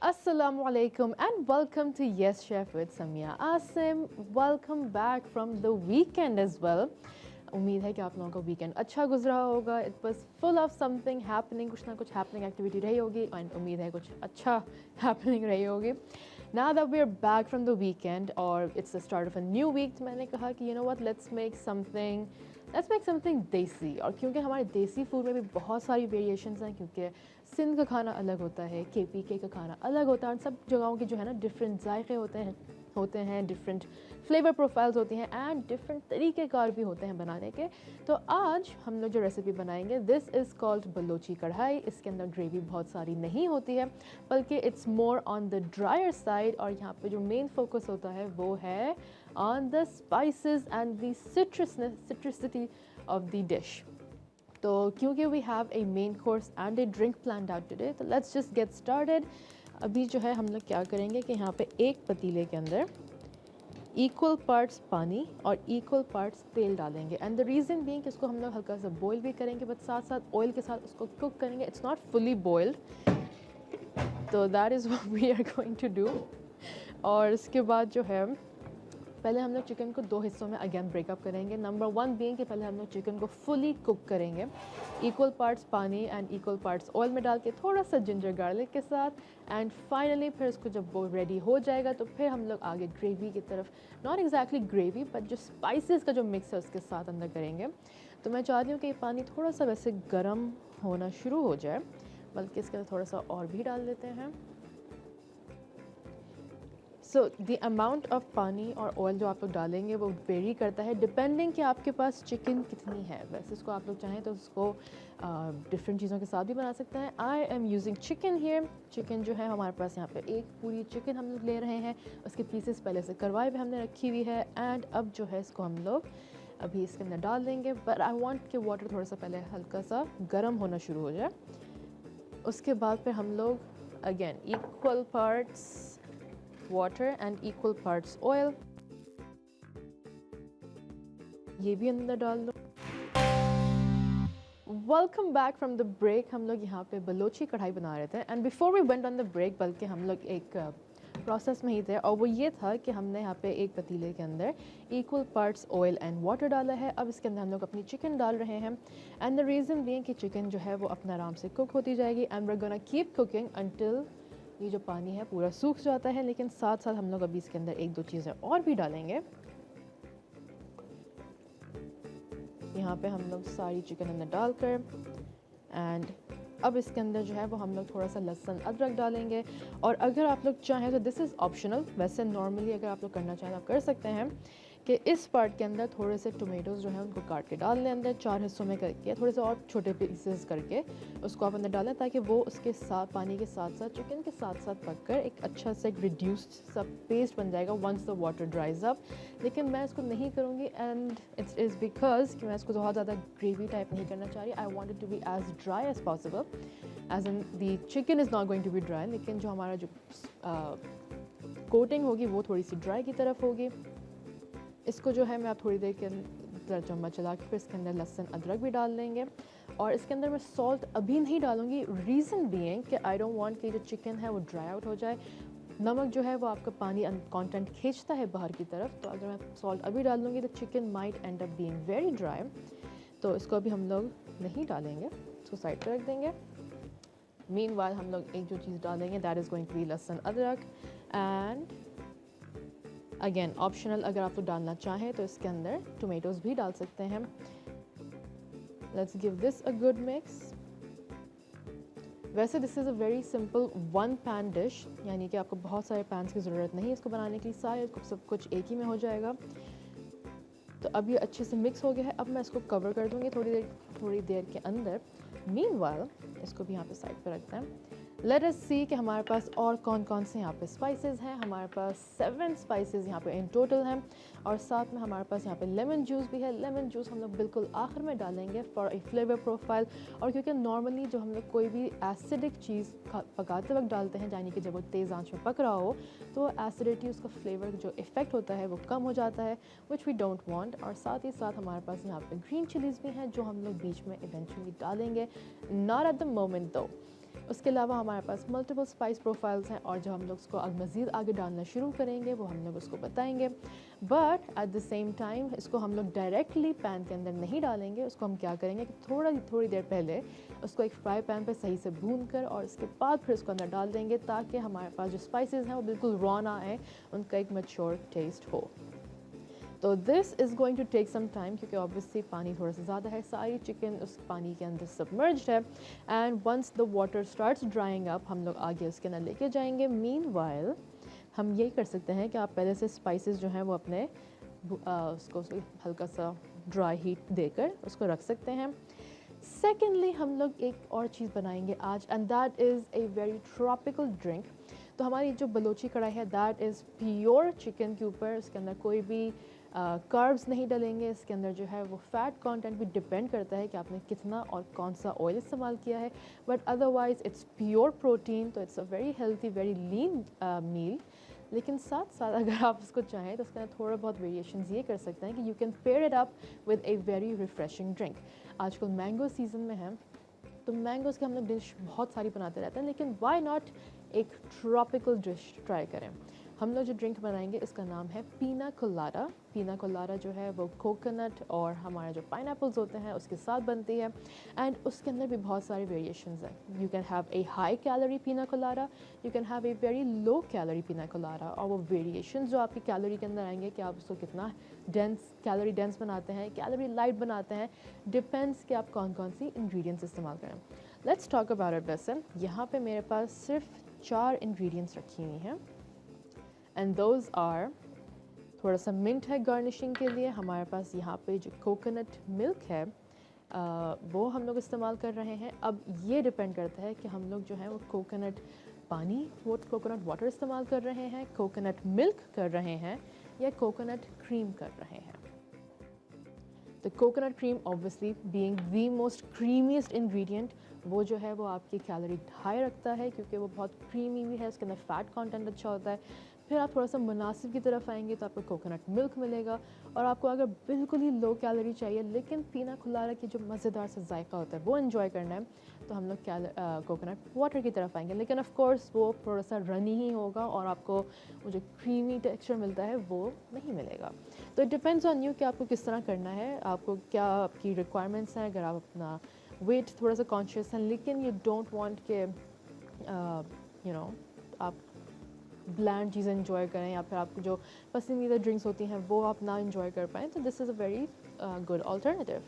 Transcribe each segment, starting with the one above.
Assalamu alaikum and welcome to Yes Chef with Samia Asim. Welcome back from the weekend as well. उम्मीद है कि आप लोगों का वीकेंड अच्छा गुजरा होगा. It was full of something happening, कुछ ना कुछ हैपनिंग एक्टिविटी रही होगी एंड उम्मीद है कुछ अच्छा हैपनिंग रही होगी. Now that we are back from the weekend or it's the start of a new week, तो मैंने कहा कि you know what, let's make something देसी. और क्योंकि हमारे देसी फूड में भी बहुत सारी वेरिएशंस हैं, क्योंकि सिंध का खाना अलग होता है, KPK का खाना अलग होता है, और सब जगहों के जो है ना डिफरेंट जायके होते हैं, डिफरेंट फ्लेवर प्रोफाइल्स होती हैं एंड डिफरेंट तरीक़ेकार भी होते हैं बनाने के. तो आज हम लोग जो रेसिपी बनाएंगे, दिस इज़ कॉल्ड बलोची कढ़ाई. इसके अंदर ग्रेवी बहुत सारी नहीं होती है, बल्कि it's more on the dryer side. और यहाँ पे जो मेन फोकस होता है वो है on the spices and the citrusity of the dish. तो क्योंकि we have a main course and a drink planned out today, तो लेट्स जस्ट गेट स्टार्टेड. अभी जो है हम लोग क्या करेंगे कि यहाँ पे एक पतीले के अंदर इक्वल पार्ट्स पानी और इक्वल पार्ट्स तेल डालेंगे. एंड द रीज़न बीइंग कि इसको हम लोग हल्का सा बॉईल भी करेंगे, बट साथ साथ ऑयल के साथ उसको कुक करेंगे. इट्स नॉट फुली बॉइल्ड, तो that is what we are going to do. और इसके बाद जो है पहले हम लोग चिकन को दो हिस्सों में अगेन ब्रेकअप करेंगे. नंबर 1 बीइंग कि पहले हम लोग चिकन को फुली कुक करेंगे, इक्वल पार्ट्स पानी एंड इक्वल पार्ट्स ऑयल में डाल के, थोड़ा सा जिंजर गार्लिक के साथ. एंड फाइनली फिर इसको जब वो रेडी हो जाएगा तो फिर हम लोग आगे ग्रेवी की तरफ, नॉट एग्जैक्टली ग्रेवी बट जो स्पाइसेस का जो मिक्स है उसके साथ अंदर करेंगे. तो मैं चाहती हूँ कि ये पानी थोड़ा सा वैसे गर्म होना शुरू हो जाए, बल्कि इसके अंदर थोड़ा सा और भी डाल देते हैं. सो द अमाउंट ऑफ पानी और ऑयल जो आप लोग डालेंगे वो वेरी करता है डिपेंडिंग कि आपके पास चिकन कितनी है. वैसे इसको आप लोग चाहें तो उसको डिफरेंट चीज़ों के साथ भी बना सकते हैं. I am using chicken here. Chicken जो है हमारे पास यहाँ पे एक पूरी चिकन हम लोग ले रहे हैं. उसके पीसेस पहले से करवाए हुए हमने रखी हुई है. एंड अब जो है इसको हम लोग अभी इसके अंदर डाल देंगे. बट आई वॉन्ट कि वाटर थोड़ा सा पहले हल्का सा गर्म होना शुरू हो जाए. उसके बाद फिर हम लोग again equal parts water and equal parts oil, ये भी अंदर डाल दो. Welcome back from the break. हम लोग यहाँ पे बलोची कढ़ाई बना रहे थे and before we went on the break, बल्कि हम लोग एक प्रोसेस में ही थे, और वो ये था कि हमने यहाँ पे एक पतीले के अंदर equal parts oil and water डाला है. अब इसके अंदर हम लोग अपनी चिकन डाल रहे हैं. एंड द रीज़न बीइंग कि चिकन जो है वो अपने आराम से कुक होती जाएगी and we are gonna keep cooking until ये जो पानी है पूरा सूख जाता है. लेकिन साथ साथ हम लोग अभी इसके अंदर एक दो चीज़ें और भी डालेंगे. यहाँ पे हम लोग सारी चिकन अंदर डालकर एंड अब इसके अंदर जो है वो हम लोग थोड़ा सा लहसुन अदरक डालेंगे. और अगर आप लोग चाहें तो दिस इज़ ऑप्शनल. वैसे नॉर्मली अगर आप लोग करना चाहें तो आप कर सकते हैं कि इस पार्ट के अंदर थोड़े से टोमेटोज़ जो हैं उनको काट के डाल लें अंदर, 4 हिस्सों में करके, थोड़े से और छोटे पीसेस करके उसको आप अंदर डालें, ताकि वो उसके साथ पानी के साथ साथ चिकन के साथ साथ पककर एक अच्छा सा एक रिड्यूस्ड सा पेस्ट बन जाएगा once the water dries up. लेकिन मैं इसको नहीं करूँगी एंड इट्स इज़ बिकॉज कि मैं इसको बहुत ज़्यादा ग्रेवी टाइप नहीं करना चाह रही. I want it to be as dry as possible, as in the chicken is not going to be dry, लेकिन जो हमारा जो कोटिंग होगी वो थोड़ी सी ड्राई की तरफ होगी. इसको जो है मैं आप थोड़ी देर के अंदर चम्मच चला के फिर इसके अंदर लहसुन अदरक भी डाल देंगे. और इसके अंदर मैं सॉल्ट अभी नहीं डालूंगी, रीज़न बीइंग कि आई डोंट वांट कि जो चिकन है वो ड्राई आउट हो जाए. नमक जो है वो आपका पानी कंटेंट खींचता है बाहर की तरफ, तो अगर मैं सॉल्ट अभी डाल दूँगी तो chicken might and up being very dry. तो इसको अभी हम लोग नहीं डालेंगे, इसको साइड पर रख देंगे. मीनवाइल हम लोग एक जो चीज़ डालेंगे that is going to be लहसुन अदरक. एंड अगेन ऑप्शनल, अगर आप लोग डालना चाहें तो इसके अंदर टोमेटोज़ भी डाल सकते हैं. Let's give this a good mix. वैसे this is a very simple 1 pan dish, यानी कि आपको बहुत सारे पैन्स की ज़रूरत नहीं है इसको बनाने के लिए, सारे सब कुछ एक ही में हो जाएगा. तो अब ये अच्छे से मिक्स हो गया है. अब मैं इसको कवर कर दूँगी थोड़ी देर के अंदर. मीनवाइल इसको भी यहाँ पे साइड पर रखते हैं. लेट अस सी कि हमारे पास और कौन कौन से यहाँ पे स्पाइसेस हैं. हमारे पास 7 स्पाइसेस यहाँ पे इन टोटल हैं, और साथ में हमारे पास यहाँ पे लेमन जूस भी है. लेमन जूस हम लोग बिल्कुल आखिर में डालेंगे फॉर ए फ्लेवर प्रोफाइल. और क्योंकि नॉर्मली जो हम लोग कोई भी एसिडिक चीज़ पकाते वक्त डालते हैं, यानी कि जब वो तेज़ आंच में पक रहा हो, तो एसिडिटी उसका फ्लेवर जो इफ़ेक्ट होता है वो कम हो जाता है, विच वी डोंट वांट. और साथ ही साथ हमारे पास यहाँ पे ग्रीन चिलीज़ भी हैं जो हम लोग बीच में इवेंचुअली डालेंगे, नॉट एट द मोमेंट दो. उसके अलावा हमारे पास मल्टीपल स्पाइस प्रोफाइल्स हैं और जब हम लोग उसको मज़ीद आगे डालना शुरू करेंगे वो हम लोग उसको बताएंगे। But at the same time इसको हम लोग डायरेक्टली पैन के अंदर नहीं डालेंगे। उसको हम क्या करेंगे कि थोड़ी देर पहले उसको एक फ्राई पैन पे सही से भून कर और उसके बाद फिर उसको अंदर डाल देंगे, ताकि हमारे पास जो स्पाइसेस हैं वो बिल्कुल रॉ ना आए, उनका एक मैच्योर टेस्ट हो। तो this is going to take some time, क्योंकि ऑब्वियसली पानी थोड़ा सा ज़्यादा है, सारी चिकन उस पानी के अंदर सबमर्ज्ड है। And once the water starts drying up हम लोग आगे उसके अंदर लेके जाएंगे। मीनवाइल हम यही कर सकते हैं कि आप पहले से स्पाइसेस जो हैं वो अपने उसको हल्का सा ड्राई हीट देकर उसको रख सकते हैं। सेकेंडली हम लोग एक और चीज़ बनाएंगे आज, and that is a very tropical drink. तो हमारी जो बलोची कढ़ाई है दैट इज़ प्योर चिकन के ऊपर, उसके अंदर कोई भी कार्ब्स नहीं डलेंगे। इसके अंदर जो है वो फैट कंटेंट भी डिपेंड करता है कि आपने कितना और कौन सा ऑयल इस्तेमाल किया है, but otherwise it's pure protein. तो it's a very healthy very lean meal. लेकिन साथ साथ अगर आप उसको चाहें तो उसके अंदर थोड़ा बहुत वेरिएशंस ये कर सकते हैं कि you can pair it up with a very refreshing drink. आजकल मैंगो सीज़न में है तो मैंगोज़ के हम लोग डिश बहुत सारी बनाते रहते हैं, लेकिन वाई नॉट एक ट्रॉपिकल डिश ट्राई करें। हम लोग जो ड्रिंक बनाएंगे इसका नाम है पीना कोलाडा। पीना कोलाडा जो है वो कोकोनट और हमारे जो पाइनएप्पल्स होते हैं उसके साथ बनती है, एंड उसके अंदर भी बहुत सारे वेरिएशंस हैं। You can have a high calorie pina colada, you can have a very low calorie pina colada, और वो वेरिएशंस जो आपकी कैलोरी के अंदर आएंगे कि आप उसको कितना डेंस कैलोरी डेंस बनाते हैं, कैलोरी लाइट बनाते हैं, डिपेंड्स कि आप कौन कौन सी इंग्रेडिएंट्स इस्तेमाल करें। Let's talk about it. वैसे यहाँ पे मेरे पास सिर्फ 4 इंग्रेडिएंट्स रखी हुई हैं, एंड दोज आर, थोड़ा सा मिंट है गार्निशिंग के लिए, हमारे पास यहाँ पे जो कोकोनट मिल्क है वो हम लोग इस्तेमाल कर रहे हैं। अब ये डिपेंड करता है कि हम लोग जो है वो कोकोनट पानी वो कोकोनट वाटर इस्तेमाल कर रहे हैं, कोकोनट मिल्क कर रहे हैं, या कोकोनट क्रीम कर रहे हैं। तो coconut cream obviously being the most creamiest ingredient, वो जो है वो आपकी कैलोरी हाई रखता है क्योंकि वो बहुत क्रीमी भी है, उसके अंदर फैट कंटेंट अच्छा होता है। फिर आप थोड़ा सा मुनासिब की तरफ आएंगे तो आपको कोकोनट मिल्क मिलेगा, और आपको अगर बिल्कुल ही लो कैलोरी चाहिए लेकिन पीना कोलाडा की जो मज़ेदार सा जायका होता है वो एंजॉय करना है, तो हम लोग कोकोनट वाटर की तरफ आएंगे। लेकिन ऑफ कोर्स वो थोड़ा सा रनी ही होगा और आपको वो जो क्रीमी टेक्सचर मिलता है वो नहीं मिलेगा। तो इट डिपेंड्स ऑन यू कि आपको किस तरह करना है, आपको क्या आपकी रिक्वायरमेंट्स हैं। अगर आप अपना वेट थोड़ा सा कॉन्शियस हैं लेकिन यू डोंट वांट के यू नो आप ब्लैंड चीज़ें इंजॉय करें, या फिर आपको जो पसंदीदा ड्रिंक्स होती हैं वो आप ना इंजॉय कर पाएँ, तो this is a very good alternative.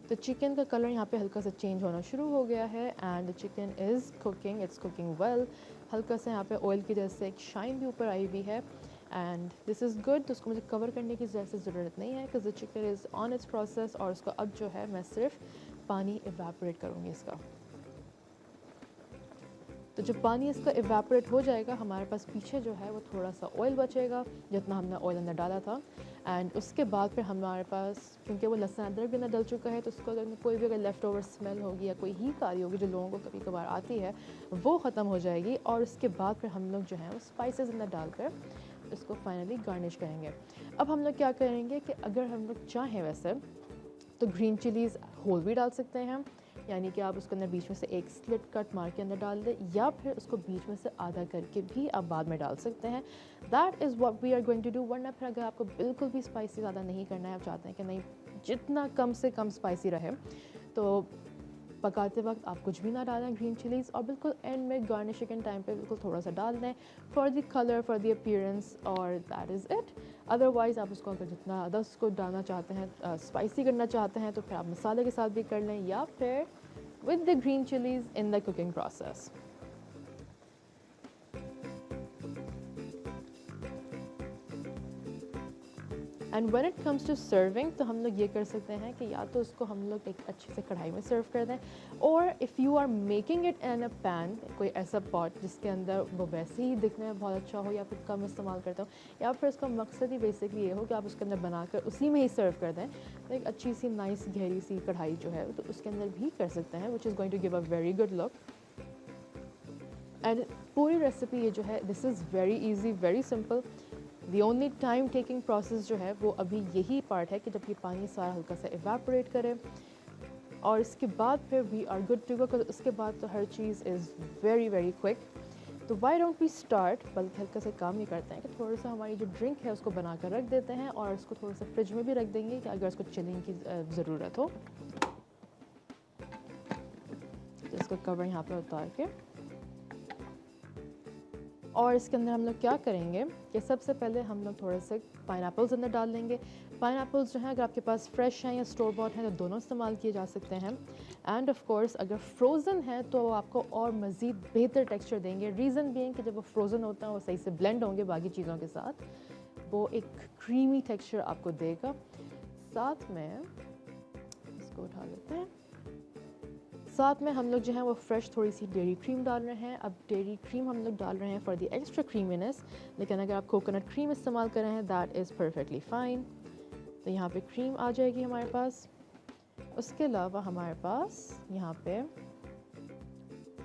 तो चिकन का कलर यहाँ पे हल्का सा चेंज होना शुरू हो गया है, and the chicken is cooking, it's cooking well. हल्का सा यहाँ पे ऑयल की वजह से एक शाइन भी ऊपर आई हुई है, एंड दिस इज़ गुड। तो उसको मुझे कवर करने की ज़्यादा ज़रूरत नहीं है because the chicken is on it's process, और उसको अब जो है मैं सिर्फ पानी इवेपोरेट करूँगी इसका। तो जब पानी इसका इवेपोरेट हो जाएगा हमारे पास पीछे जो है वो थोड़ा सा ऑयल बचेगा जितना हमने ऑयल अंदर डाला था, एंड उसके बाद फिर हमारे पास, क्योंकि वो लहसुन अदरक भी अंदर डल चुका है, तो उसको अगर कोई भी अगर लेफ़्ट ओवर स्मेल होगी या कोई हीक आ रही होगी जो लोगों को कभी कभार आती है वो ख़त्म हो जाएगी, और उसके बाद फिर हम लोग जो है वो स्पाइसेस अंदर डालकर इसको फाइनली गार्निश करेंगे। अब हम लोग क्या करेंगे कि अगर हम लोग चाहें वैसे तो ग्रीन चिलीज़ होल भी डाल सकते हैं, यानी कि आप उसके अंदर बीच में से एक स्लिट कट मार के अंदर डाल दें, या फिर उसको बीच में से आधा करके भी आप बाद में डाल सकते हैं। That is what we are going to do. वरना फिर अगर आपको बिल्कुल भी स्पाइसी ज़्यादा नहीं करना है, आप चाहते हैं कि नहीं जितना कम से कम स्पाइसी रहे, तो पकाते वक्त आप कुछ भी ना डालें ग्रीन चिलीज़, और बिल्कुल एंड में गार्निशिंग के टाइम पे बिल्कुल थोड़ा सा डाल दें for the colour for the appearance, और दैट इज़ इट। अदरवाइज़ आप उसको अगर जितना ज़्यादा उसको डालना चाहते हैं, स्पाइसी करना चाहते हैं, तो फिर आप मसाले के साथ भी कर लें, या फिर with the green chilies in the cooking process. And when it comes to serving, तो हम लोग ये कर सकते हैं कि या तो उसको हम लोग एक अच्छे से कढ़ाई में सर्व कर दें, और if you are making it in a pan, कोई ऐसा पॉट जिसके अंदर वो वैसे ही दिखने में बहुत अच्छा हो या फिर कम इस्तेमाल करता हो, या फिर उसका मकसद ही बेसिकली ये हो कि आप उसके अंदर बनाकर उसी में ही सर्व कर दें, तो एक अच्छी सी नाइस गहरी सी कढ़ाई जो है तो उसके अंदर भी कर सकते हैं, which is going to give a very good look. And पूरी रेसिपी ये जो है this is very easy very simple. The only time taking process जो है वो अभी यही पार्ट है कि जब ये पानी सारा हल्का सा इवेपोरेट करे, और इसके बाद फिर we are good to go, उसके बाद तो हर चीज़ इज़ वेरी वेरी क्विक। तो वाई डोंट वी स्टार्ट, बल्कि हल्का से काम ये करते हैं कि थोड़ा सा हमारी जो ड्रिंक है उसको बना कर रख देते हैं और उसको थोड़ा सा फ्रिज में भी रख देंगे कि अगर उसको चिलिंग की ज़रूरत हो। तो इसको कवर यहाँ पे उतार के, और इसके अंदर हम लोग क्या करेंगे कि सबसे पहले हम लोग थोड़े से पाइनएप्पल्स अंदर डाल लेंगे। पाइनएप्पल्स जो हैं अगर आपके पास फ्रेश हैं या स्टोर बॉट हैं तो दोनों इस्तेमाल किए जा सकते हैं। एंड ऑफ कोर्स अगर फ्रोज़न है तो वो आपको और मज़ीद बेहतर टेक्सचर देंगे। रीज़न भी है कि जब वो फ्रोज़न होता है वो सही से ब्लेंड होंगे बाकी चीज़ों के साथ, वो एक क्रीमी टेक्सचर आपको देगा। साथ में इसको उठा लेते हैं, साथ में हम लोग जो है वो फ्रेश थोड़ी सी डेयरी क्रीम डाल रहे हैं। अब डेयरी क्रीम हम लोग डाल रहे हैं फॉर द एक्स्ट्रा क्रीमीनेस, लेकिन अगर आप कोकोनट क्रीम इस्तेमाल कर रहे हैं दैट इज़ परफेक्टली फ़ाइन। तो यहाँ पे क्रीम आ जाएगी हमारे पास। उसके अलावा हमारे पास यहाँ पे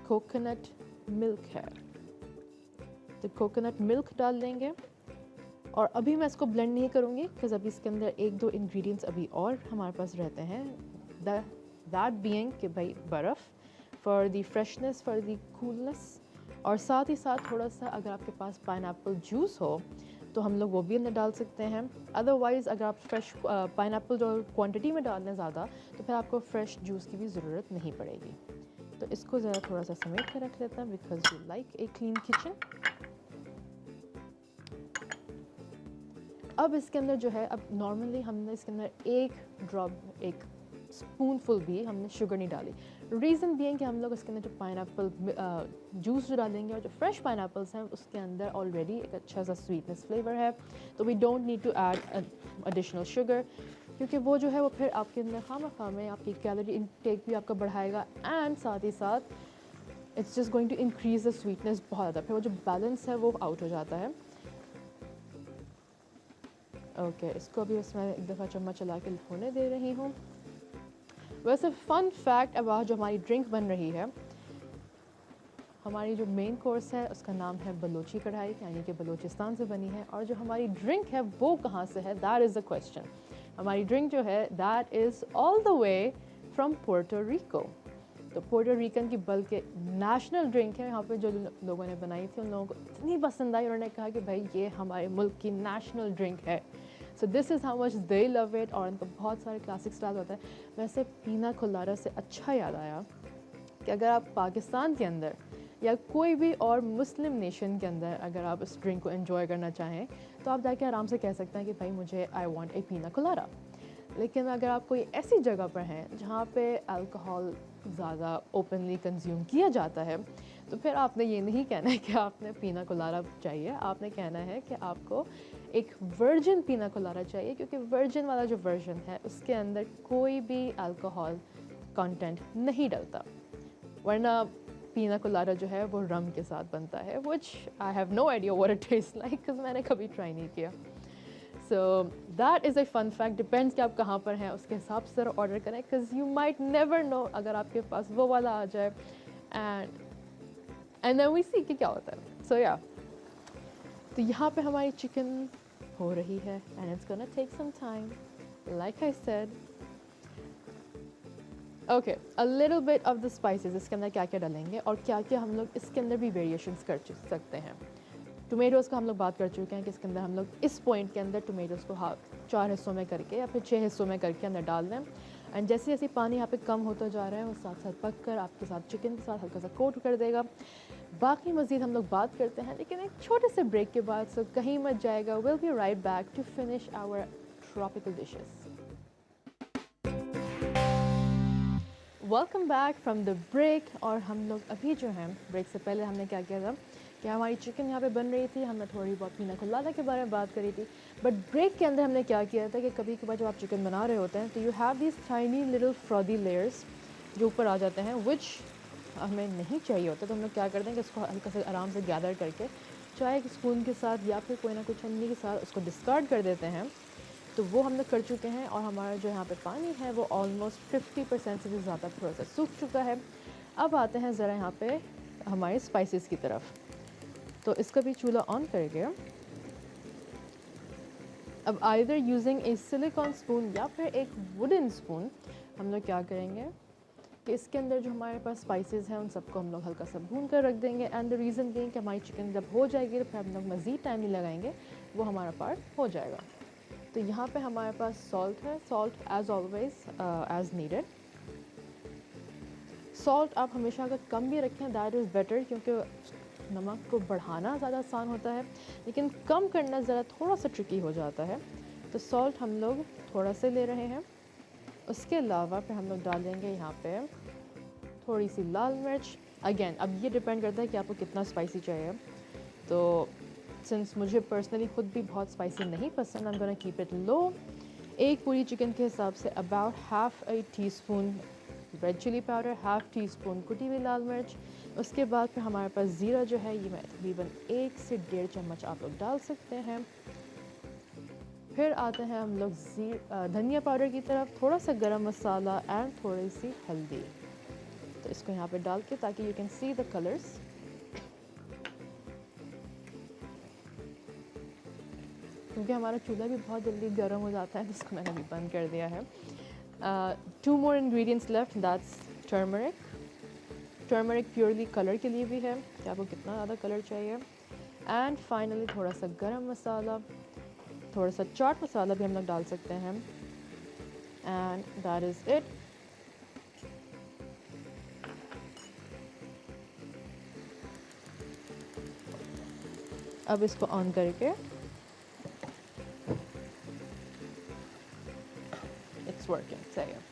कोकोनट मिल्क है, तो कोकोनट मिल्क डाल देंगे। और अभी मैं इसको ब्लेंड नहीं करूँगी बिकॉज अभी इसके अंदर एक दो इंग्रेडिएंट्स अभी और हमारे पास रहते हैं, दैट बीइंग कि भाई बर्फ़ for the freshness, for the coolness, और साथ ही साथ थोड़ा सा अगर आपके पास पाइनएप्पल जूस हो तो हम लोग वो भी अंदर डाल सकते हैं। अदरवाइज़ अगर आप फ्रेश पाइनएप्पल जो क्वांटिटी में डाल दें ज़्यादा तो फिर आपको फ्रेश जूस की भी ज़रूरत नहीं पड़ेगी। तो इसको ज़रा थोड़ा सा समेट कर रख लेते हैं because we like a clean kitchen. अब इसके अंदर जो है, अब नॉर्मली हमने इसके अंदर एक ड्रॉप, एक स्पूनफुल भी हमने शुगर नहीं डाली। रीज़न भी है कि हम लोग इसके अंदर जो पाइनएप्पल जूस जो डालेंगे और जो फ्रेश पाइनएप्पल्स हैं उसके अंदर ऑलरेडी एक अच्छा सा स्वीटनेस फ्लेवर है, तो we don't need to add additional sugar, क्योंकि वो जो है वो फिर आपके अंदर खामखा में आपकी कैलोरी इनटेक भी आपका बढ़ाएगा एंड साथ ही साथ it's just going to increase the sweetness बहुत ज़्यादा, फिर वो जो बैलेंस है वो आउट हो जाता है। ओके, इसको भी उसमें एक दफ़ा चम्मच चला के होने दे रही हूँ। वैसे फ़न फैक्ट, अब आज जो हमारी ड्रिंक बन रही है, हमारी जो मेन कोर्स है उसका नाम है बलोची कढ़ाई, यानी कि बलूचिस्तान से बनी है। और जो हमारी ड्रिंक है वो कहाँ से है, दैट इज़ द क्वेश्चन। हमारी ड्रिंक जो है that is all the way from Puerto Rico. तो पोर्टो रिकन की बल्कि नेशनल ड्रिंक है। यहाँ पे जो लोगों ने बनाई थी उन लोगों को इतनी पसंद आई, उन्होंने कहा कि भाई ये हमारे मुल्क की नेशनल ड्रिंक है। So this is how much they love it. और इनका बहुत सारे क्लासिक स्टाइल होता है। वैसे पीना कोलाडा से अच्छा याद आया कि अगर आप पाकिस्तान के अंदर या कोई भी और मुस्लिम नेशन के अंदर अगर आप इस ड्रिंक को एंजॉय करना चाहें तो आप जाके आराम से कह सकते हैं कि भाई मुझे आई वांट ए पीना कोलाडा। लेकिन अगर आप कोई ऐसी जगह पर हैं जहाँ पे अल्कोहल ज़्यादा ओपनली कंज्यूम किया जाता है तो फिर आपने ये नहीं कहना है कि आपने पीना कोलाडा चाहिए, आपने कहना है कि आपको एक वर्जिन पीना कोलाडा चाहिए, क्योंकि वर्जिन वाला जो वर्जन है उसके अंदर कोई भी अल्कोहल कंटेंट नहीं डलता। वरना पीना कोलाडा जो है वो रम के साथ बनता है, which I have no idea what it taste like because मैंने कभी ट्राई नहीं किया। So that is a fun fact. Depends कि आप कहाँ पर हैं उसके हिसाब से ऑर्डर करें, because you might never know अगर आपके पास वो वाला आ जाए एंड देन वी सी कि क्या होता है। सो या तो यहाँ पे हमारी चिकन हो रही है and it's gonna take some time like I said. Okay, a little bit of the spices, इसके अंदर क्या क्या डालेंगे और क्या क्या हम लोग इसके अंदर भी वेरिएशंस कर सकते हैं। टोमेटोज़ का हम लोग बात कर चुके हैं कि इसके अंदर हम लोग इस पॉइंट के अंदर टोमेटोज़ को 4 हिस्सों में करके या फिर 6 हिस्सों में करके अंदर डाल दें। एंड जैसे जैसे पानी यहाँ पे कम होता जा रहा है वो साथ साथ पक कर आपके साथ चिकन के साथ हल्का सा कोट कर देगा। बाकी मज़ीद हम लोग बात करते हैं लेकिन एक छोटे से ब्रेक के बाद, सो कहीं मत जाएगा। Will be right back to finish our tropical dishes. Welcome back from the break. और हम लोग अभी जो हैं ब्रेक से पहले हमने क्या किया था कि हमारी चिकन यहाँ पे बन रही थी, हमने थोड़ी बहुत पीना कोलाडा के बारे में बात करी थी। बट ब्रेक के अंदर हमने क्या किया था कि कभी कभार जब आप चिकन बना रहे होते हैं तो you have this tiny little frothy layers जो ऊपर आ जाते हैं, विच हमें नहीं चाहिए होता। तो हम लोग क्या करते हैं कि उसको हल्का से आराम से गैदर करके चाहे एक स्पून के साथ या फिर कोई ना कोई छन्नी के साथ उसको डिस्कार्ड कर देते हैं। तो वो हम लोग कर चुके हैं और हमारा जो यहाँ पे पानी है वो ऑलमोस्ट 50% से भी ज़्यादा थोड़ा सा सूख चुका है। अब आते हैं ज़रा यहाँ पे हमारे स्पाइसेस की तरफ। तो इसका भी चूल्हा ऑन करके अब either using A silicon spoon या फिर एक वुडन स्पून हम लोग क्या करेंगे कि इसके अंदर जो हमारे पास स्पाइसेस हैं उन सबको हम लोग हल्का सा भून कर रख देंगे। एंड द रीज़न बीइंग कि हमारी चिकन जब हो जाएगी तो फिर हम लोग मज़ीद टाइम नहीं लगाएंगे, वो हमारा पार्ट हो जाएगा। तो यहाँ पे हमारे पास सॉल्ट है, salt as always as needed. Salt आप हमेशा अगर कम भी रखें दैट इज़ बेटर, क्योंकि नमक को बढ़ाना ज़्यादा आसान होता है लेकिन कम करना ज़रा थोड़ा सा ट्रिकी हो जाता है। तो सॉल्ट हम लोग थोड़ा से ले रहे हैं। उसके अलावा फिर हम लोग डालेंगे यहाँ पे थोड़ी सी लाल मिर्च। अगेन अब ये डिपेंड करता है कि आपको कितना स्पाइसी चाहिए। तो सिंस मुझे पर्सनली खुद भी बहुत स्पाइसी नहीं पसंद, I am gonna keep it low. एक पूरी चिकन के हिसाब से about half a teaspoon red chilli powder, half teaspoon कुटी हुई लाल मिर्च। उसके बाद फिर हमारे पास ज़ीरा जो है ये मैं तकरीबन 1 से 1.5 चम्मच आप लोग डाल सकते हैं। फिर आते हैं हम लोग धनिया पाउडर की तरफ, थोड़ा सा गरम मसाला एंड थोड़ी सी हल्दी। तो इसको यहाँ पे डाल के ताकि you can see the colours. क्योंकि हमारा चूल्हा भी बहुत जल्दी गर्म हो जाता है तो इसको मैंने अभी बंद कर दिया है। 2 more ingredients left, that's turmeric. Turmeric purely colour के लिए भी है कि आपको कितना ज़्यादा कलर चाहिए। एंड फाइनली थोड़ा सा गरम मसाला, थोड़ा सा चाट मसाला भी हम लोग डाल सकते हैं। And that is it. अब इसको ऑन करके इट्स वर्किंग, सही है।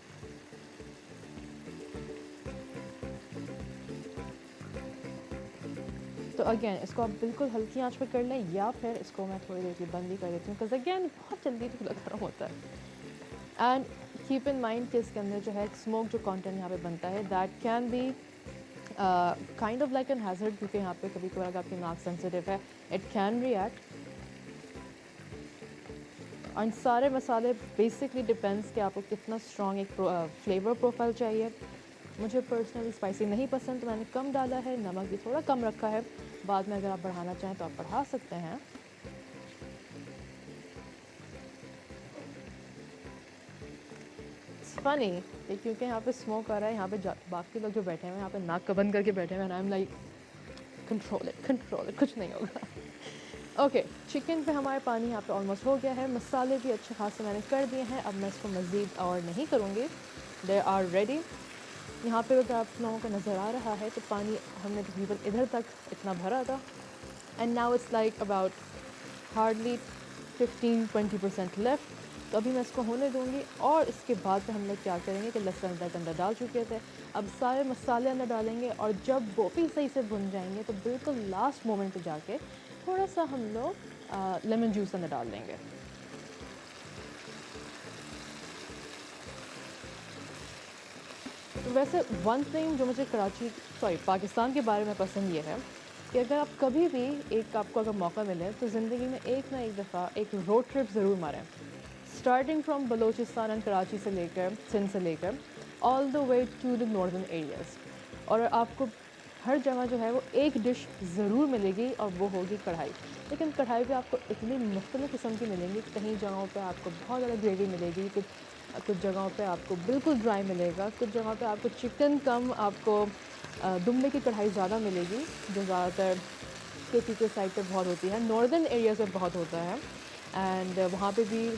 तो अगेन इसको आप बिल्कुल हल्की आंच पे कर लें या फिर इसको मैं थोड़ी देर के लिए बंद भी कर देती हूँ बिकॉज अगेन बहुत जल्दी चूल्हा गर्म होता है। एंड कीप इन माइंड कि इसके अंदर जो है स्मोक जो कंटेंट यहाँ पे बनता है that can be kind of like an hazard, क्योंकि यहाँ पे कभी कभार अगर आपकी नाक सेंसिटिव है इट कैन रिएक्ट। और सारे मसाले बेसिकली डिपेंड्स कि आपको कितना स्ट्रॉन्ग एक फ्लेवर प्रोफाइल चाहिए। मुझे पर्सनली स्पाइसी नहीं पसंद तो मैंने कम डाला है, नमक भी थोड़ा कम रखा है। बाद में अगर आप बढ़ाना चाहें तो आप बढ़ा सकते हैं। फनी क्योंकि यहाँ पे स्मोक आ रहा है, यहाँ पे बाकी लोग जो बैठे हैं यहाँ पे नाक का बंद करके बैठे हैं। I am like control it, कुछ नहीं होगा। ओके, चिकन पे हमारे पानी यहाँ पे ऑलमोस्ट हो गया है, मसाले भी अच्छे खासे मैंने कर दिए हैं। अब मैं इसको मज़ीद और नहीं करूँगी, दे आर रेडी। यहाँ पे अगर आप लोगों को नज़र आ रहा है तो पानी हमने तकरीबन इधर तक इतना भरा था। And now it's like about hardly 15-20% left. तो अभी मैं इसको होने दूँगी और इसके बाद में हम लोग क्या करेंगे कि लहसुन अदरक अंदर डाल चुके थे, अब सारे मसाले अंदर डालेंगे और जब वो भी सही से भुन जाएंगे तो बिल्कुल लास्ट मोमेंट पे जाके थोड़ा सा हम लोग लेमन जूस अंदर डाल देंगे। तो वैसे वन थिंग जो मुझे पाकिस्तान के बारे में पसंद ये है कि अगर आप कभी भी आपको अगर मौका मिले तो ज़िंदगी में एक ना एक दफ़ा एक रोड ट्रिप ज़रूर मारें, starting from Balochistan and Karachi से लेकर सिंध से लेकर all the way to the northern areas. और आपको हर जगह जो है वो एक डिश ज़रूर मिलेगी और वो होगी कढ़ाई। लेकिन कढ़ाई पे आपको इतनी मुख्तलिफ़ किस्म की मिलेंगी, कहीं जगहों पे आपको बहुत ज़्यादा ग्रेवी मिलेगी, कुछ जगहों पे आपको बिल्कुल ड्राई मिलेगा, कुछ जगहों पे आपको चिकन कम, आपको दुम्बे की कढ़ाई ज़्यादा मिलेगी जो ज़्यादातर केपी के साइड पे बहुत होती है, नॉर्दर्न एरियाज़ में बहुत होता है। एंड वहाँ पे भी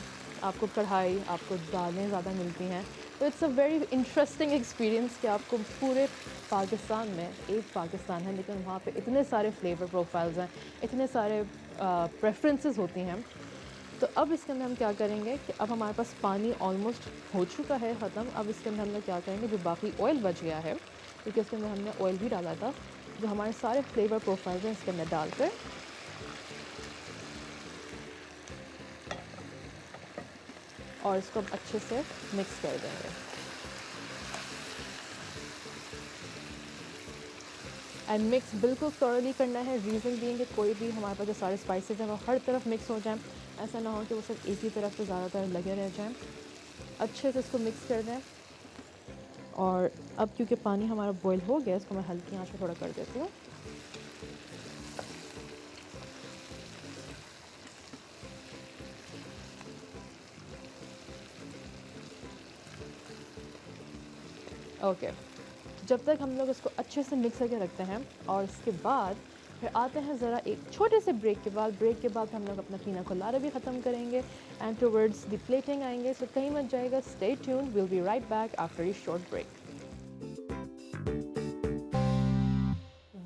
आपको कढ़ाई, आपको दालें ज़्यादा मिलती हैं। तो it's a very interesting experience कि आपको पूरे पाकिस्तान में, एक पाकिस्तान है लेकिन वहाँ पे इतने सारे फ्लेवर प्रोफाइल्स हैं, इतने सारे प्रेफरेंसेस होती हैं। तो अब इसके अंदर हम क्या करेंगे कि अब हमारे पास पानी ऑलमोस्ट हो चुका है ख़त्म। अब इसके अंदर हम लोग क्या करेंगे, जो बाकी ऑयल बच गया है क्योंकि इसके अंदर हमने ऑयल भी डाला था, जो हमारे सारे फ्लेवर प्रोफाइल्स हैं इसके अंदर डालकर और इसको अब अच्छे से मिक्स कर देंगे। एंड मिक्स बिल्कुल थॉरली करना है, रीज़न बीइंग कि कोई भी हमारे पास जो सारे स्पाइसेस हैं वो हर तरफ मिक्स हो जाएं, ऐसा ना हो कि वो सब एक ही तरफ से ज़्यादातर लगे रह जाएं। अच्छे से इसको मिक्स कर दें। और अब क्योंकि पानी हमारा बॉईल हो गया, इसको मैं हल्की आंच पे थोड़ा कर देती हूँ। ओके, जब तक हम लोग इसको अच्छे से मिक्स करके रखते हैं और इसके बाद फिर आते हैं ज़रा एक छोटे से ब्रेक के बाद हम लोग अपना पीना कोलाडा भी ख़त्म करेंगे एंड टुवर्ड्स द प्लेटिंग आएंगे। सो कहीं मत जाएगा, stay tuned, will be right back after a short break.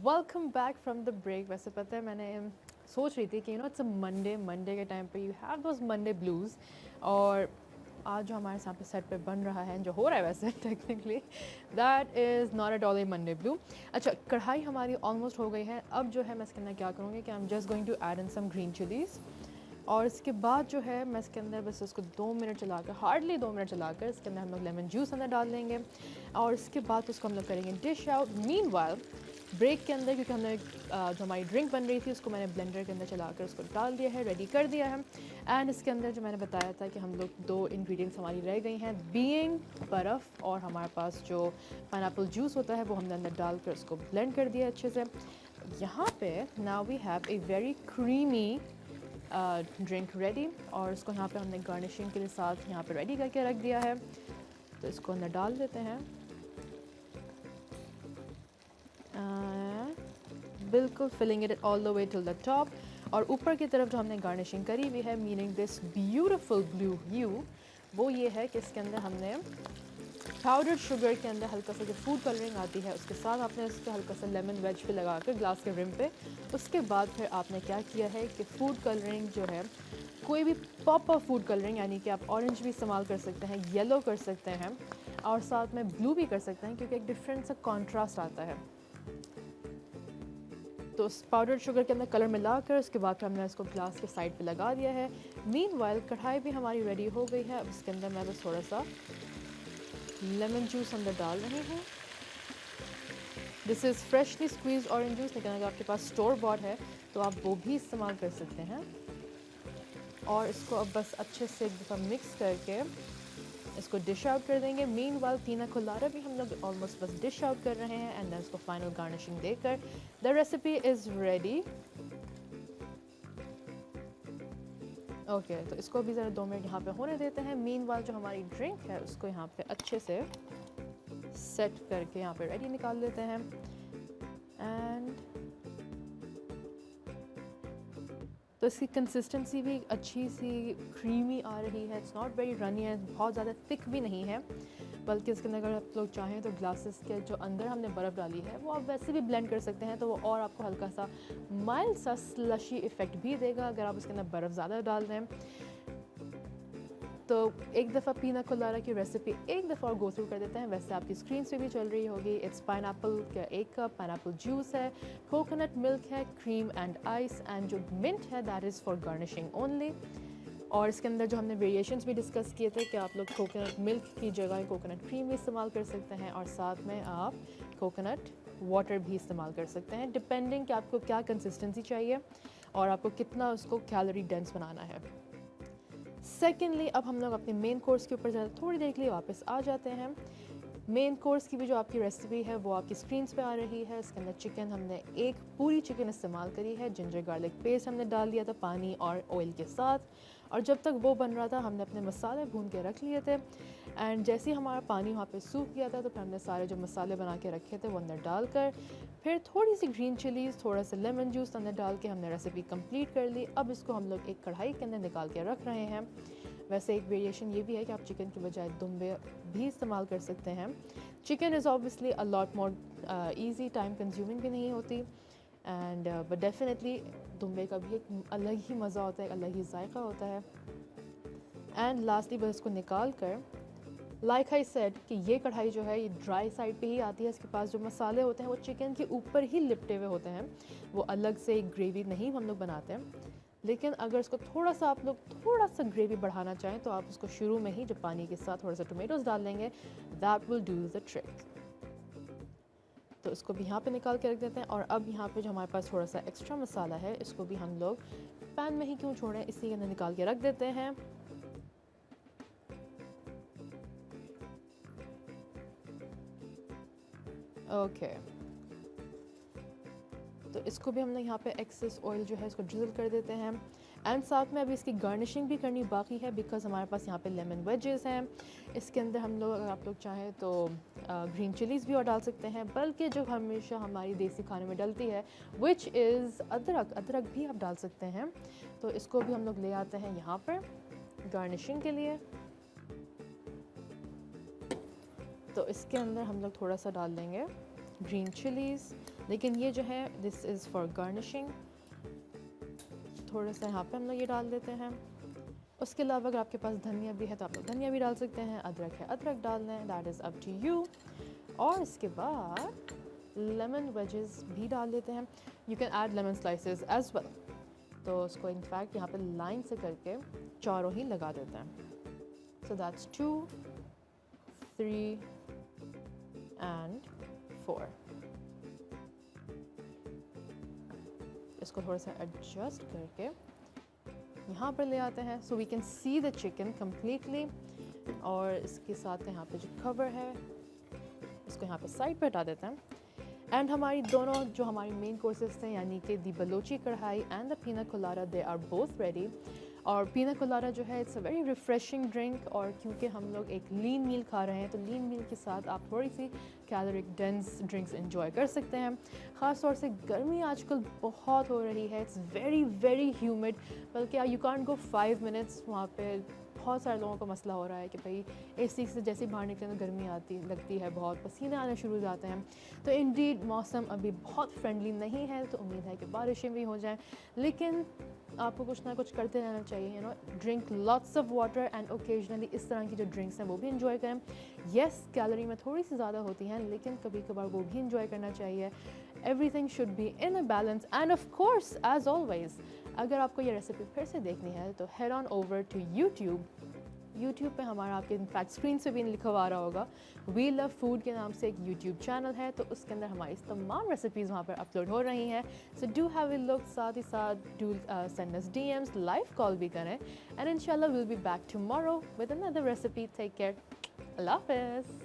Welcome back from the break. वैसे पता है मैंने सोच रही थी कि इट्स अ मंडे के टाइम पे you have those Monday blues, और आज जो हमारे साथ पे सेट पे बन रहा है, जो हो रहा है वैसे technically, that is not at all A Monday blue. अच्छा, कढ़ाई हमारी ऑलमोस्ट हो गई है। अब जो है मैं इसके अंदर क्या करूँगी कि I am just going to add in some green chillies, और इसके बाद जो है मैं इसके अंदर बस इसको 2 मिनट चलाकर, हार्डली 2 मिनट चलाकर इसके अंदर हम लोग लेमन जूस अंदर डाल देंगे, और इसके बाद उसको हम लोग करेंगे डिश आउट। मीनवाइल ब्रेक के अंदर, क्योंकि हमने जो हमारी ड्रिंक बन रही थी उसको मैंने ब्लेंडर के अंदर चलाकर उसको डाल दिया है, रेडी कर दिया है। एंड इसके अंदर जो मैंने बताया था कि हम लोग 2 इंग्रेडिएंट्स हमारी रह गई हैं, बीइंग बर्फ़ और हमारे पास जो पाइनएप्पल जूस होता है, वो हमने अंदर डालकर उसको ब्लेंड कर दिया अच्छे से। यहाँ पे now we have a very creamy drink ready, और इसको यहाँ पे हमने गार्निशिंग के लिए साथ यहाँ पे रेडी करके रख दिया है। तो इसको अंदर डाल देते हैं, बिल्कुल filling it all the way till the top. और ऊपर की तरफ जो हमने गार्निशिंग करी हुई है, मीनिंग दिस ब्यूटीफुल ब्लू ह्यू, वो ये है कि इसके अंदर हमने पाउडर्ड शुगर के अंदर हल्का सा जो फूड कलरिंग आती है, उसके साथ आपने उसके हल्का सा लेमन वेज पे लगा कर ग्लास के रिम पे, उसके बाद फिर आपने क्या किया है कि फूड कलरिंग जो है, कोई भी पॉप ऑफ फूड कलरिंग, यानी कि आप ऑरेंज भी इस्तेमाल कर सकते हैं, येलो कर सकते हैं, और साथ में ब्लू भी कर सकते हैं, क्योंकि एक डिफरेंट सा कॉन्ट्रास्ट आता है। तो पाउडर शुगर के अंदर कलर मिलाकर उसके बाद फिर हमने इसको ग्लास के साइड पे लगा दिया है। मीनवाइल कढ़ाई भी हमारी रेडी हो गई है। अब इसके अंदर मैं बस थोड़ा सा लेमन जूस अंदर डाल रही हूँ। This is freshly squeeze orange juice, लेकिन अगर आपके पास स्टोर बॉट है तो आप वो भी इस्तेमाल कर सकते हैं। और इसको अब बस अच्छे से एक दफ़ा मिक्स करके इसको डिश आउट कर देंगे। मीनवाइल पीना कोलाडा भी हम लोग ऑलमोस्ट बस डिश आउट कर रहे हैं, एंड देन इसको फाइनल गार्निशिंग देकर the recipe is ready. Okay, तो इसको भी ज़रा 2 मिनट यहाँ पे होने देते हैं। मीनवाइल जो हमारी ड्रिंक है उसको यहाँ पे अच्छे से सेट करके यहाँ पे रेडी निकाल लेते हैं। एंड तो इसकी कंसिस्टेंसी भी अच्छी सी क्रीमी आ रही है। इट्स नॉट वेरी रनी है, बहुत ज़्यादा थिक भी नहीं है, बल्कि इसके अंदर अगर आप लोग चाहें तो ग्लासेस के जो अंदर हमने बर्फ़ डाली है वो आप वैसे भी ब्लेंड कर सकते हैं, तो वो और आपको हल्का सा माइल्ड सा स्लशी इफ़ेक्ट भी देगा अगर आप इसके अंदर बर्फ़ ज़्यादा डाल दें। तो एक दफ़ा पीना कोलाडा की रेसिपी एक दफ़ा और गो थ्रू कर देते हैं। वैसे आपकी स्क्रीन पे भी चल रही होगी। इट्स पाइनएप्पल का 1 कप, पाइनएप्पल जूस है, कोकोनट मिल्क है, क्रीम एंड आइस, एंड जो मिंट है that is for garnishing only. और इसके अंदर जो हमने वेरिएशंस भी डिस्कस किए थे कि आप लोग कोकोनट मिल्क की जगह कोकोनट क्रीम भी इस्तेमाल कर सकते हैं, और साथ में आप कोकोनट वाटर भी इस्तेमाल कर सकते हैं, डिपेंडिंग कि आपको क्या कंसिस्टेंसी चाहिए और आपको कितना उसको कैलोरी डेंस बनाना है। सेकेंडली, अब हम लोग अपने मेन कोर्स के ऊपर ज़रा थोड़ी देर के लिए वापस आ जाते हैं। मेन कोर्स की भी जो आपकी रेसिपी है वो आपकी स्क्रीन्स पे आ रही है। इसके अंदर चिकन हमने एक पूरी चिकन इस्तेमाल करी है। जिंजर गार्लिक पेस्ट हमने डाल दिया था पानी और ऑयल के साथ, और जब तक वो बन रहा था हमने अपने मसाले भून के रख लिए थे। एंड जैसे ही हमारा पानी वहाँ पे सूख गया था तो फिर हमने सारे जो मसाले बना के रखे थे वो अंदर डालकर, फिर थोड़ी सी ग्रीन चिलीज़, थोड़ा सा लेमन जूस अंदर डाल के हमने रेसिपी कंप्लीट कर ली। अब इसको हम लोग एक कढ़ाई के अंदर निकाल के रख रहे हैं। वैसे एक वेरिएशन ये भी है कि आप चिकन की बजाय दुम्बे भी इस्तेमाल कर सकते हैं। Chicken is obviously a lot more easy, time consuming भी नहीं होती, एंड बट डेफिनेटली दुम्बे का भी एक अलग ही मज़ा होता है, एक अलग ही जायका होता है। एंड लास्टली बस इसको निकाल कर, लाइक आई सेड कि ये कढ़ाई जो है ये ड्राई साइड पे ही आती है। इसके पास जो मसाले होते हैं वो चिकन के ऊपर ही लिपटे हुए होते हैं, वो अलग से एक ग्रेवी नहीं हम लोग बनाते हैं। लेकिन अगर इसको थोड़ा सा आप लोग थोड़ा सा ग्रेवी बढ़ाना चाहें तो आप उसको शुरू में ही जब पानी के साथ थोड़ा सा टोमेटोज़ डाल लेंगे, that will do the trick. तो इसको भी यहाँ पे निकाल के रख देते हैं। और अब यहाँ पे जो हमारे पास थोड़ा सा एक्स्ट्रा मसाला है इसको भी हम लोग पैन में ही क्यों छोड़ें, इसी के अंदर निकाल के रख देते हैं। ओके, तो इसको भी हमने यहाँ पे एक्सेस ऑयल जो है इसको ड्रिजल कर देते हैं। एंड साथ में अभी इसकी गार्निशिंग भी करनी बाकी है बिकॉज हमारे पास यहाँ पे लेमन वेजेस हैं। इसके अंदर हम लोग, अगर आप लोग चाहें तो ग्रीन चिलीज़ भी और डाल सकते हैं, बल्कि जो हमेशा हमारी देसी खाने में डलती है विच इज़ अदरक, अदरक भी आप डाल सकते हैं। तो इसको भी हम लोग ले आते हैं यहाँ पर गार्निशिंग के लिए। तो इसके अंदर हम लोग थोड़ा सा डाल देंगे ग्रीन चिलीज़, लेकिन ये जो है दिस इज़ फॉर गार्निशिंग। थोड़ा सा यहाँ पे हम लोग ये डाल देते हैं। उसके अलावा अगर आपके पास धनिया भी है तो आप लोग धनिया भी डाल सकते हैं, अदरक है अदरक डाल दें, that is up to you. और इसके बाद लेमन वेजेस भी डाल देते हैं। You can add lemon slices as well. तो उसको इनफैक्ट यहाँ पे लाइन से करके चारों ही लगा देते हैं। So that's 2, 3 and 4। इसको थोड़ा सा एडजस्ट करके यहाँ पर ले आते हैं so we can see the chicken completely. और इसके साथ यहाँ पे जो कवर है इसको यहाँ पे साइड पर हटा देते हैं। एंड हमारी दोनों जो हमारी मेन कोर्सेज थे यानी कि the Balochi karahi and the pina colada, they are both ready. और पीना कोलाडा जो है it's a very refreshing drink, और क्योंकि हम लोग एक लीन मील खा रहे हैं तो लीन मील के साथ आप थोड़ी सी कैलोरिक डेंस ड्रिंक्स एंजॉय कर सकते हैं। ख़ास तौर से गर्मी आजकल बहुत हो रही है, इट्स वेरी वेरी ह्यूमिड, बल्कि यू कांट गो 5 मिनट्स। वहाँ पे बहुत सारे लोगों का मसला हो रहा है कि भाई एसी से जैसे बाहर निकले तो गर्मी आती लगती है, बहुत पसीने आने शुरू हो जाते हैं। तो इंडीड मौसम अभी बहुत फ्रेंडली नहीं है, तो उम्मीद है कि बारिशें भी हो जाएं, लेकिन आपको कुछ ना कुछ करते रहना चाहिए। You know, drink lots of water and occasionally इस तरह की जो ड्रिंक्स हैं वो भी इंजॉय करें। येस, कैलोरी में थोड़ी सी ज़्यादा होती हैं, लेकिन कभी कभार वो भी इंजॉय करना चाहिए। Everything should be in a balance. And of course as always, अगर आपको ये रेसिपी फिर से देखनी है तो head on over to YouTube पे हमारा, आपके इनफैक्ट स्क्रीन से भी लिखा हुआ रहा होगा, वी लव फूड के नाम से एक यूट्यूब चैनल है। तो उसके अंदर हमारी तमाम रेसिपीज़ वहाँ पर अपलोड हो रही हैं। So do have a look, साथ ही साथ do send us DMs, live call भी करें। एंड इंशाल्लाह will be back tomorrow with another recipe. Take care, अल्लाह हाफ़िज़।